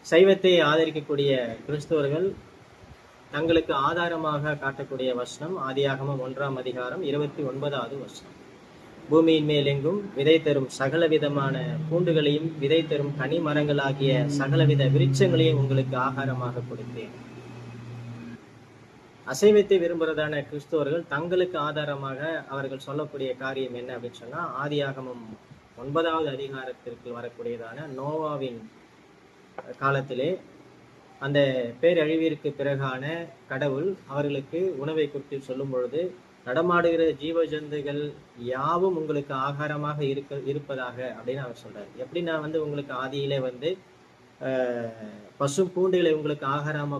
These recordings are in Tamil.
சைவத்தை ஆதரிக்கக்கூடிய கிறிஸ்தவர்கள் தங்களுக்கு ஆதாரமாக காட்டக்கூடிய வசனம் ஆதியாகமம் 1ஆம் அதிகாரம் 29வது வசனம். பூமியின் மேல் எங்கும் விதை தரும் சகலவிதமான பூண்டுகளையும் விதை தரும் கனி மரங்களாகிய சகலவித விருட்சங்களையும் உங்களுக்கு ஆகாரமாக கொடுத்தேன். அசைவத்தை விரும்புறதான கிறிஸ்தவர்கள் தங்களுக்கு ஆதாரமாக அவர்கள் சொல்லக்கூடிய காரியம் என்ன அப்படின்னு சொன்னா, ஆதியாகமம் 9வது அதிகாரத்திற்கு வரக்கூடியதான நோவாவின் காலத்திலே அந்த பேரழிவிற்கு பிறகான கடவுள் அவர்களுக்கு உணவை குறித்து சொல்லும் பொழுது, நடமாடுகிற ஜீவ ஜந்துகள் யாவும் உங்களுக்கு ஆகாரமாக இருப்பதாக அப்படின்னு அவர் சொல்றாரு. எப்படி நான் உங்களுக்கு ஆதியிலே பசு பூண்டுகளை உங்களுக்கு ஆகாரமா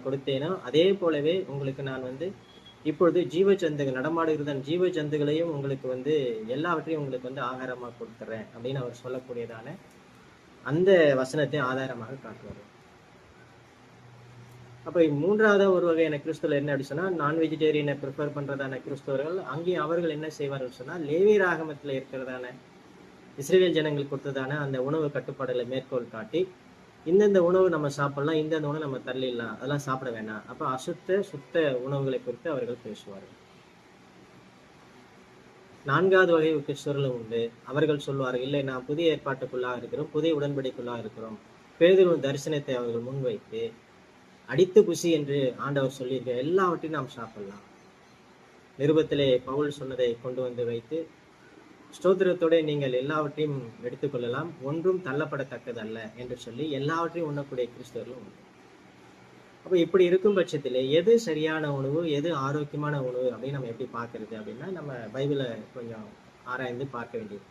கொடுத்தேனோ அதே போலவே உங்களுக்கு நான் இப்பொழுது ஜீவ ஜந்துகள் நடமாடுகிறதன் ஜீவ ஜந்துகளையும் உங்களுக்கு எல்லாவற்றையும் உங்களுக்கு ஆகாரமா கொடுத்துறேன் அப்படின்னு அவர் சொல்லக்கூடியதான அந்த வசனத்தை ஆதாரமாக காட்டுவார். அப்ப மூன்றாவது ஒரு வகையான கிறிஸ்தவர்கள் என்ன அப்படி சொன்னா, நான் வெஜிடேரியனை ப்ரிஃபர் பண்றதான கிறிஸ்தவர்கள் அங்கேயும் அவர்கள் என்ன செய்வார்கள் சொன்னா, லேவியர் ஆகமத்துல இருக்கிறதான இஸ்ரேல் ஜனங்கள் கொடுத்ததான அந்த உணவு கட்டுப்பாடுகளை மேற்கோள் காட்டி, இந்தந்த உணவு நம்ம சாப்பிடலாம், இந்தந்த உணவு நம்ம தள்ளிடலாம், அதெல்லாம் சாப்பிட வேணாம். அப்ப சுத்த உணவுகளை குறித்து அவர்கள் பேசுவார்கள். நான்காவது வகை கிறிஸ்தவர்களும் உண்டு. அவர்கள் சொல்வார்கள், இல்லை நாம் புதிய ஏற்பாட்டுக்குள்ளாக இருக்கிறோம், புதிய உடன்படிக்குள்ளாக இருக்கிறோம். பேதுருவின் தரிசனத்தை அவர்கள் முன்வைத்து அடித்து புசி என்று ஆண்டவர் சொல்லியிருக்க எல்லாவற்றையும் நாம் சாப்பிடலாம். நிருபத்திலே பவுல் சொன்னதை கொண்டு வைத்து, ஸ்தோத்திரத்தோட நீங்கள் எல்லாவற்றையும் எடுத்துக்கொள்ளலாம், ஒன்றும் தள்ளப்படத்தக்கதல்ல என்று சொல்லி எல்லாவற்றையும் உண்ணக்கூடிய கிறிஸ்தவர்களும் உண்டு. அப்ப இப்படி இருக்கும் பட்சத்திலே எது சரியான உணவு, எது ஆரோக்கியமான உணவு அப்படின்னு நம்ம எப்படி பார்க்கறது அப்படின்னா, நம்ம பைபிளை கொஞ்சம் ஆராய்ந்து பார்க்க வேண்டியது.